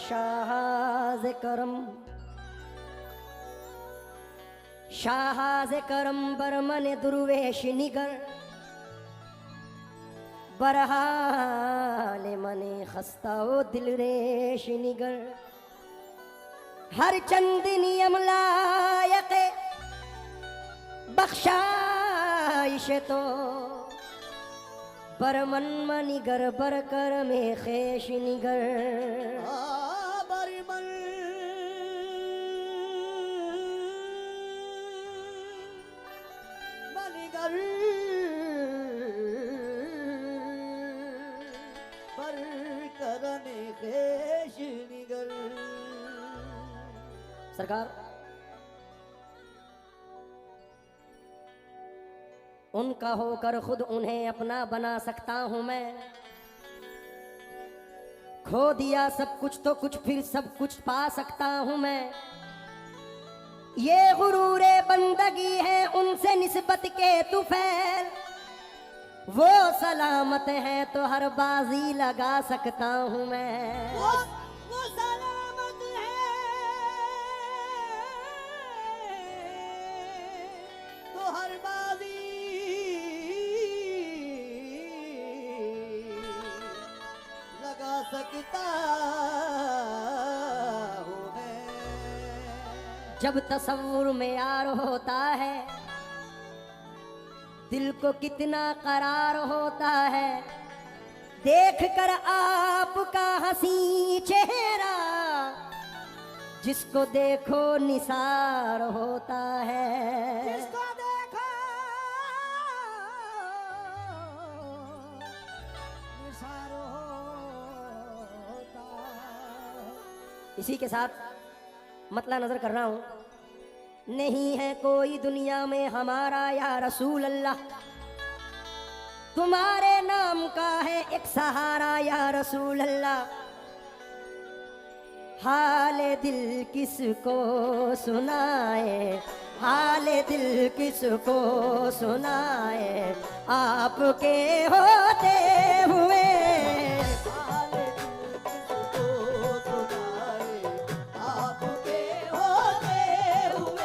शाहज़ करम शाहज़ करम बरमन दुर्वेश निगर बरहाल मने खस्ता ओ दिल रेश निगर हर चंद नियम लायक बख्शाइश तो बरमन मनिगर बरकर में खेश निगर बरमन मनिगर बरकर में खेश निगर। सरकार उनका होकर खुद उन्हें अपना बना सकता हूं मैं। खो दिया सब कुछ तो कुछ फिर सब कुछ पा सकता हूं मैं। ये गुरूरे बंदगी है उनसे निस्बत के तुफैल। वो सलामत है तो हर बाजी लगा सकता हूं मैं। वो सलामत है तो हर बाजी लगा सकता हूँ मैं। जब तसव्वुर में यार होता है दिल को कितना करार होता है। देख कर आपका हंसी चेहरा जिसको देखो निसार होता है। जिसको देखो निसार होता है। इसी के साथ मतला नजर कर रहा हूं। नहीं है कोई दुनिया में हमारा या रसूल अल्लाह। तुम्हारे नाम का है एक सहारा या रसूल अल्लाह। हाल दिल किसको सुनाए हाल दिल किसको सुनाए आपके होते हुए। आपके होते हुए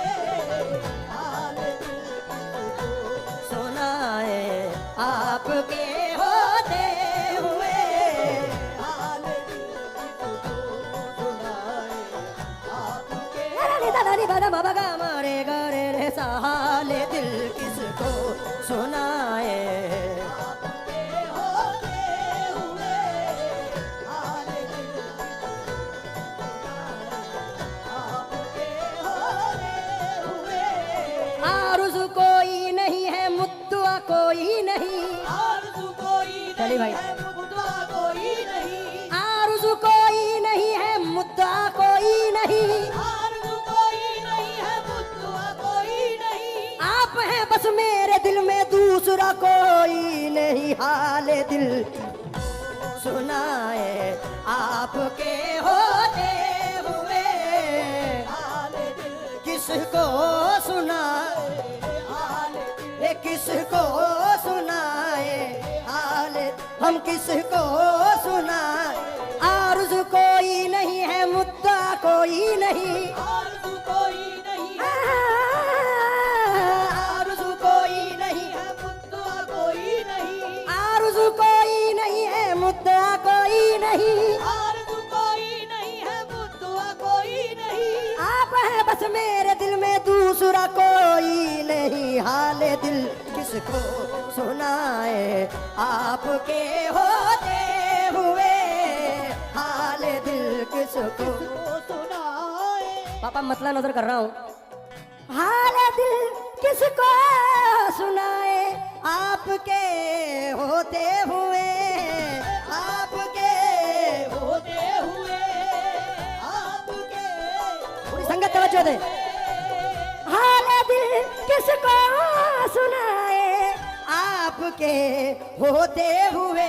बाबा का मारे गरे रे साले दिल किसको सुनाए। आरज़ू कोई नहीं है मुद्दा कोई नहीं। आरज़ू कोई चलिए भाई। नहीं है मुद्दा कोई नहीं। आरज़ू कोई नहीं है मुद्दा कोई नहीं। आरज़ू कोई नहीं है मुद्दा कोई नहीं। आप हैं बस मेरे दिल में दूसरा कोई नहीं। हाल दिल सुनाए आपके होते हुए। हाल दिल किसको सुनाए किसको सुनाए हाल हम किसको सुनाए। आरज़ू कोई नहीं है मुद्दा कोई नहीं। आरज़ू कोई नहीं है। आरज़ू कोई नहीं है मुद्दा कोई नहीं। आरज़ू कोई नहीं है मुद्दा कोई नहीं। आरज़ू कोई नहीं है मुद्दा कोई नहीं। आप हैं बस मेरे दिल में दूसरा कोई नहीं। हाल दिल किसको सुनाए आपके होते हुए। हाल दिल किसको सुनाए। पापा मतला नजर कर रहा हूँ। हाल दिल किसको सुनाए आपके होते हुए। आपके होते हुए आपके पूरी संगत तवज्जो दे। हाल दिल किसको सुनाए आपके होते हुए।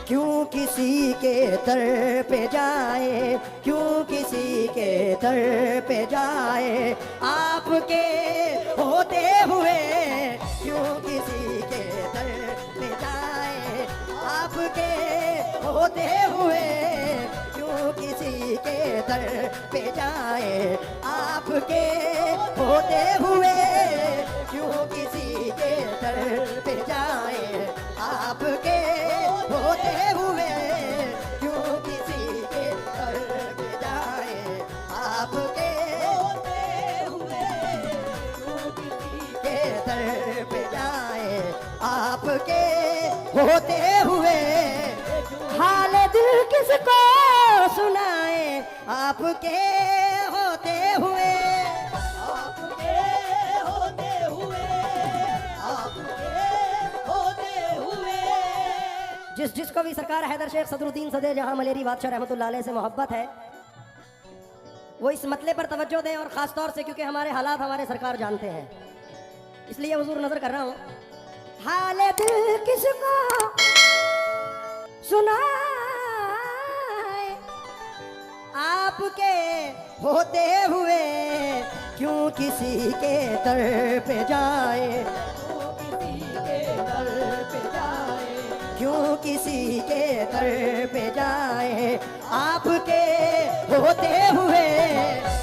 क्यों किसी के दर पे जाए क्यों किसी के दर पे जाए आपके होते हुए। क्यों किसी के दर पे जाए आपके होते हुए। क्यों किसी के दर पे जाए आपके होते हुए क्यों किसी के दर पे जाए आपके होते हुए क्यों किसी के दर पे जाए आपके होते हुए क्यों किसी के दर पे जाए आपके होते हुए हाल दिल किसको सुनाए आपके होते हुए आपके होते हुए जिसको भी सरकार हैदर शेख सदरुद्दीन सदे जहां मलेरी बादशाह रहमतुल्लाह अलैह से मोहब्बत है वो इस मतले पर तवज्जो दें और ख़ास तौर से क्योंकि हमारे हालात हमारे सरकार जानते हैं इसलिए हुजूर नजर कर रहा हूं हाल दिल किसको सुनाए आपके होते हुए क्यों किसी के दर पे जाए क्यों किसी के दर पे जाए आपके होते हुए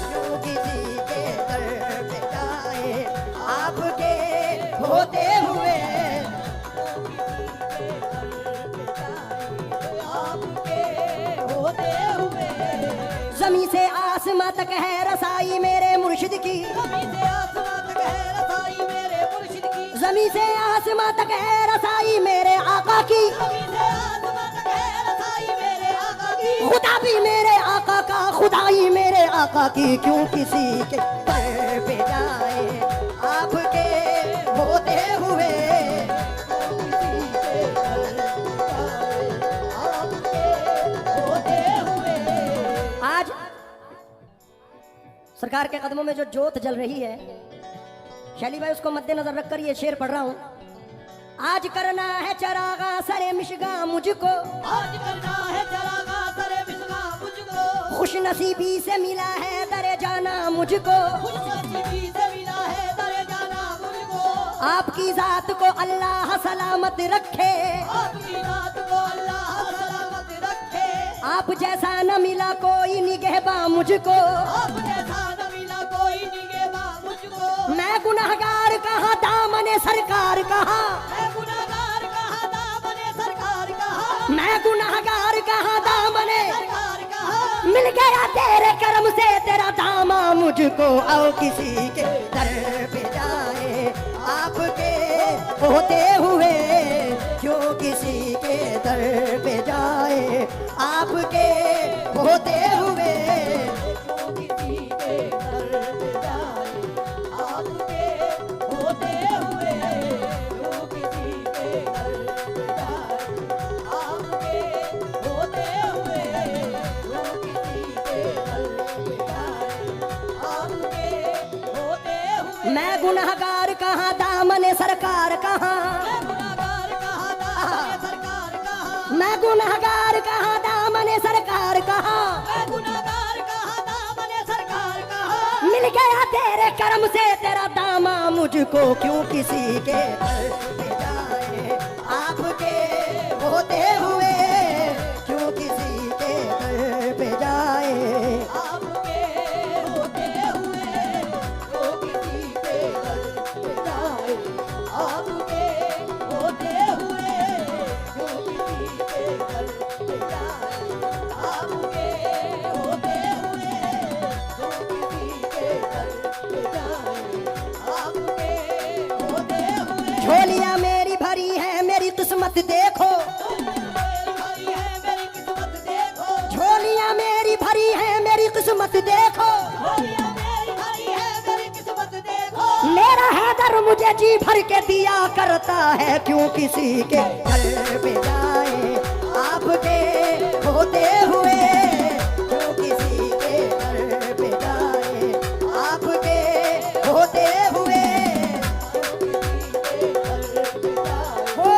क्यों किसी के दर पे जाए आपके होते हुए आपके होते हुए जमीन से आसमां तक है रसाई मेरे मुर्शिद की जमीन से आसमां तक है रसाई मेरे मुर्शिद की जमीन से आसमां तक है रसाई मेरे आका की जमीन से आसमां तक है रसाई मेरे आका की खुदा भी मेरे आका का खुदाई मेरे आका की क्यों किसी के दर पे जाए आपके होते हुए आज सरकार के कदमों में जो जोत जल रही है शैली भाई उसको मद्देनजर रखकर ये शेर पढ़ रहा हूं आज करना है चरागा सरे मिशगा मुझको आज करना है चरागा सरे मिशगा मुझको खुश नसीबी से मिला है दरे जाना मुझको खुश नसीबी से मिला है दरे जाना मुझको आपकी जात को अल्लाह सलामत रखे आपकी रात को अल्लाह सलामत रखे आप जैसा न मिला कोई निगहबा मुझको आप जैसा न मिला कोई निगहबा मुझको मैं गुनहगार कहा दामने सरकार कहा मैं गुनाहगार कहा दामने सरकार कहा मैं गुनहगार कहा दामने सरकार कहा मिल गया तेरे करम से तेरा दामा मुझको आओ किसी के दर पे जाए आपके होते हुए क्यों किसी के दर पे जाए आपके होते हुए क्यों किसी के दर पे जाए आपके होते हुए क्यों किसी के दर पे जाए आपके होते हुए क्यों किसी के दर पे जाए आपके होते हुए मैं गुनहगार कहाँ दामने सरकार कहाँ मैं गुनाहगार कहा दामने सरकार कहा मैं गुनहगार कहाँ दामने सरकार कहाँ मैं गुनाहगार कहा दामने सरकार कहा मिल गया तेरे करम से तेरा दामा मुझको क्यों किसी के दर पे जाए आपके होते हुए क्यों किसी के दर पे जाए आपके होते हुए क्यों किसी के दर पे जाए आपके होते हुए क्यों किसी के दर पे जाए आपके होते हुए क्यों किसी के दर पे जाए आपके होते हुए झोलियां मेरी भरी है मेरी किस्मत देखो मेरी भरी है मेरी किस्मत देखो झोलियां मेरी भरी है मेरी किस्मत देखो होलिया मेरी भरी है मेरी किस्मत देखो मेरा हैदर मुझे जी भर के दिया करता है क्यों किसी के घर पे जाए आपके होते हुए क्यों किसी के घर पे जाए आपके होते हुए हो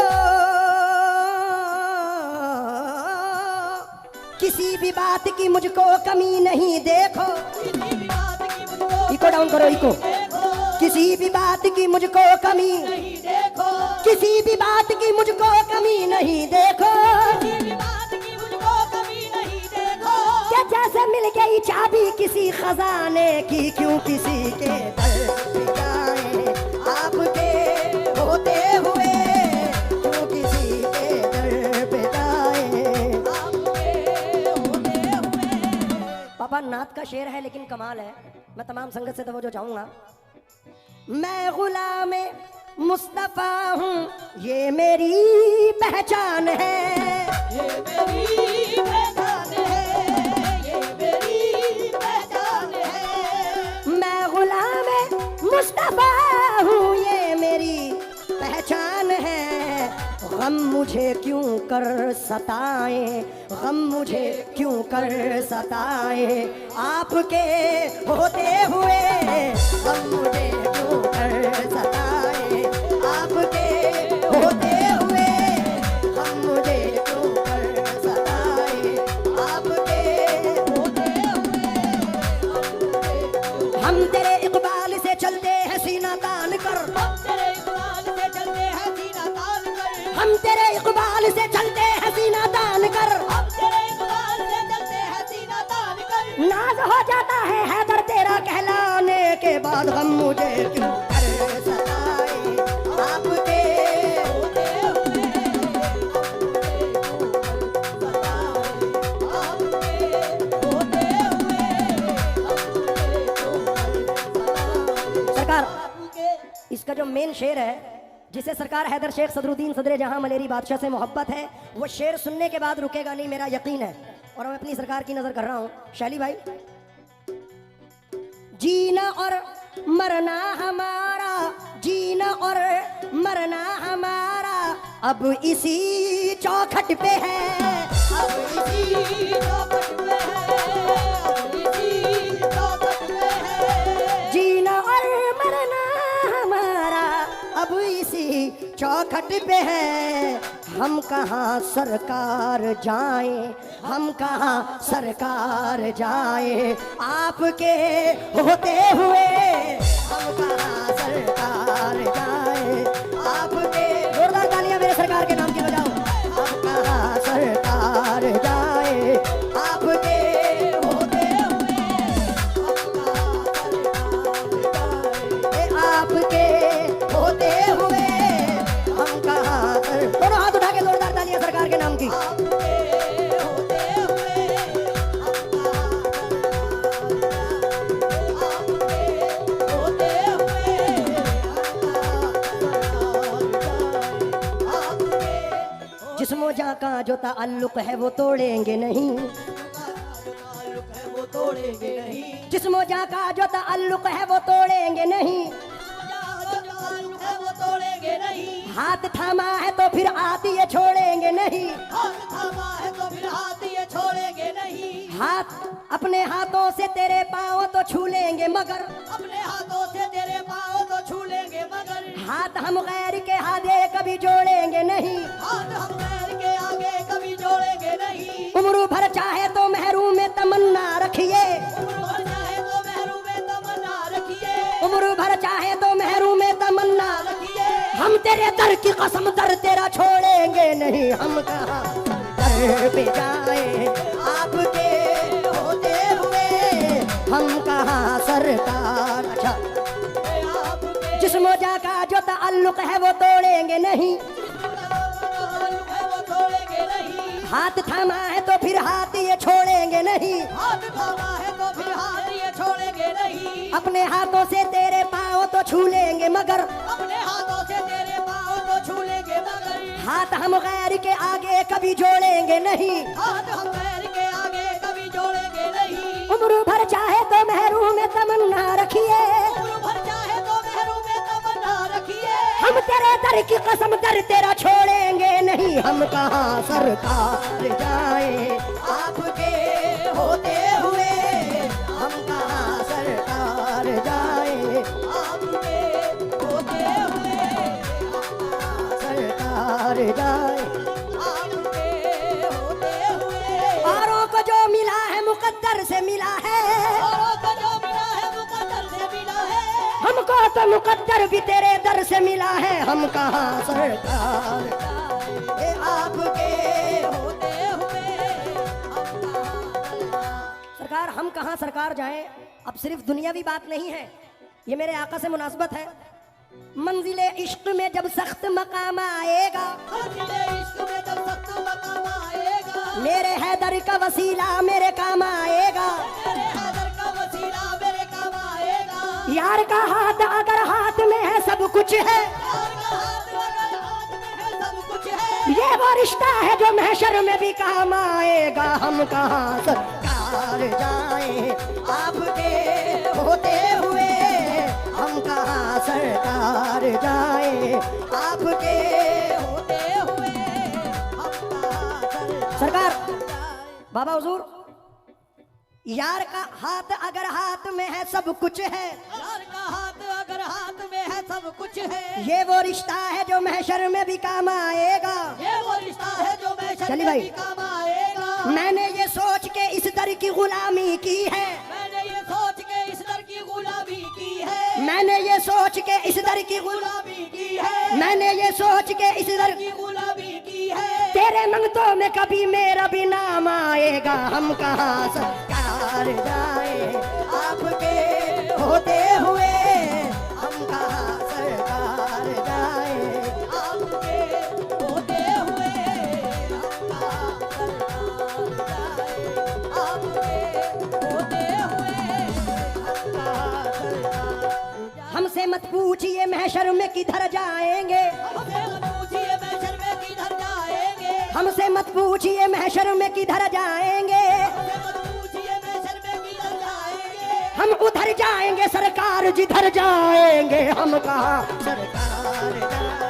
किसी भी बात की मुझको कमी नहीं देखो किसी भी बात की मुझको इको डाउन करो इको देखो किसी भी बात की मुझको कमी नहीं देखो किसी भी बात की मुझको कमी नहीं देखो किसी भी बात की मुझको कमी नहीं देखो क्या से मिल गई चाबी किसी खजाने की, क्यों किसी के दर पे जाए आपके होते हुए, क्यों किसी के दर पे जाए आपके होते हुए। पापा नात का शेर है लेकिन कमाल है, मैं तमाम संगत से तवज्जो चाहूंगा। मैं गुलाम मुस्तफा हूँ ये मेरी पहचान है, ये मेरी पहचान है, ये मेरी पहचान है। मैं गुलाम मुस्तफा हूँ ये मेरी पहचान है। गम मुझे क्यों कर सताए, गम मुझे क्यों कर सताए आपके होते हुए, गम मुझे क्यों कर सताए आपके होते हुए, गम मुझे क्यों कर सताए आपके होते हुए। हम तेरे इकबाल से चलते हैं सीना तान कर, हम तेरे इकबाल से चलते हैं सीना तान कर, हम तेरे इकबाल से चलते हैं सीना तान कर, हम तेरे इकबाल से चलते हैं सीना तान कर। नाज हो जाता है हैदर तेरा कहलाने के बाद, गम मुझे क्यों कर सताए आपके होते हुए, आपके होते हुए। सरकार इसका जो मेन शेर है जिसे सरकार हैदर शेख सदरुद्दीन सदरे जहां मलेरी बादशाह से मोहब्बत है, वो शेर सुनने के बाद रुकेगा नहीं, मेरा यकीन है। और मैं अपनी सरकार की नजर कर रहा हूं, शैली भाई। जीना और मरना हमारा, जीना और मरना हमारा अब इसी चौखट पे है, अब इसी चौखट में है, अब इसी चौखट में है। जीना और मरना हमारा अब इसी चौखट पे है। हम कहाँ सरकार जाएं, हम कहाँ सरकार जाएं आपके होते हुए, हम कहाँ सरकार जाएं आपके। जोरदार तालियां मेरे सरकार के नाम की बजाओ। हम कहाँ सरकार जाएं आपके होते हुए, हम कहाँ सरकार जाएं आपके होते हुए, हम कहाँ दोनों हाथ उठा के जोरदार तालियां सरकार के नाम की। जिस्मो जा का जो ताल्लुक है वो तोड़ेंगे नहीं, वो तोड़ेंगे नहीं, जिस्मो जा का जो ताल्लुक है वो तोड़ेंगे नहीं। वो तोड़ेंगे नहीं। हाथ थामा है तो फिर आती है छोड़ेंगे नहीं, हाथ थामा है तो फिर हाथ ये छोड़ेंगे नहीं। हाथ अपने हाथों से तेरे पाँव तो छू लेंगे मगर, अपने हाथों से तेरे पाँव तो छू लेंगे मगर, हाथ हम गैर के आगे कभी जोड़ेंगे नहीं। हाथ हम गैर के आगे कभी जोड़ेंगे नहीं। उम्र भर चाहे तो महरूम में तमन्ना रखिए, उम्र भर चाहे तो महरूम में तमन्ना रखिए, उम्र भर चाहे तो महरूम में तमन्ना। रखिए। हम तेरे दर की कसम दर तेरा छोड़ेंगे नहीं, हम कहाँ दर पे जाए आपके होते हुए, हम कहाँ सरकार। अच्छा आपके जिस्मो जा का जो ताल्लुक है वो तोड़ेंगे नहीं, ताल्लुक है वो तोड़ेंगे नहीं। हाथ थामा है तो फिर हाथ ये छोड़ेंगे नहीं। हाथ थामा है तो फिर हाथ ये छोड़ेंगे नहीं। अपने हाथों से तेरे पाँव तो छू लेंगे मगर, अपने हाथों से तेरे पाँव तो छू लेंगे मगर, हाथ हम गैर के आगे कभी जोड़ेंगे नहीं। हाथ हम पैर के आगे कभी जोड़ेंगे नहीं। उम्र भर चाहे तो महरूम में तमन्ना रखिए, उम्र भर चाहे तो महरूम में तमन्ना रखिए। हम तेरे दर की कसम दर तेरा छोड़ेंगे नहीं, हम कहाँ सरकार जाए आपके होते हुए, हम कहाँ सरकार जाए आपके होते हुए, सरकार जाए। आपके होते हुए। औरों को जो मिला है मुकद्दर से मिला है, औरों को जो मिला है मुकद्दर से मिला है। हमको तो मुकद्दर भी तेरे दर से मिला है, हम कहाँ सरकार ये आपके होते हुए, हम कहाँ सरकार जाएं। अब सिर्फ दुनियावी बात नहीं है, ये मेरे आका से मुनासबत है। मंजिले इश्क में जब सख्त मकाम आएगा, मंजिले इश्क में जब सख्त मकाम आएगा, मेरे हैदर का वसीला मेरे काम आएगा। मेरे हैदर का वसीला मेरे काम आएगा। यार का हाथ अगर हाथ में है सब कुछ है, यार का हाथ अगर हाथ में है सब कुछ है। ये वो रिश्ता है जो महशर में भी काम आएगा। हम कहाँ सरकार जाएं आपके होते हुए, हम कहाँ सरकार जाएं आपके होते हुए। हम कहाँ सरकार बाबा हुजूर, यार का हाथ अगर हाथ में है सब कुछ है, यार का हाथ अगर हाथ में है सब कुछ है। ये वो रिश्ता है जो महशर में भी काम आएगा। ये वो रिश्ता है जो महशर चलिए में भाई। भी काम आएगा। मैंने ये सोच के इस दर की गुलामी की है, मैंने ये सोच के इस दर की गुलामी की है। मैंने ये सोच के इस दर की गुलामी की है। मैंने ये सोच के इस दर की गुलामी की है। तेरे मंगतों में कभी मेरा भी नाम आएगा। हम कहाँ सरकार जाए आपके होते हुए, हम कहाँ सरकार जाए आपके होते हुए। हम कहाँ सरकार जाए आपके होते हुए। हम कहाँ सरकार जाए। हमसे मत पूछिए महशर में किधर जाएंगे, हमसे मत पूछिए महशर में किधर जाएंगे। हमसे मत पूछिए महशर में किधर जाएंगे। हमसे मत पूछिए महशर में किधर जाएंगे। हम उधर जाएंगे सरकार जिधर जाएंगे। हम कहाँ सरकार जाए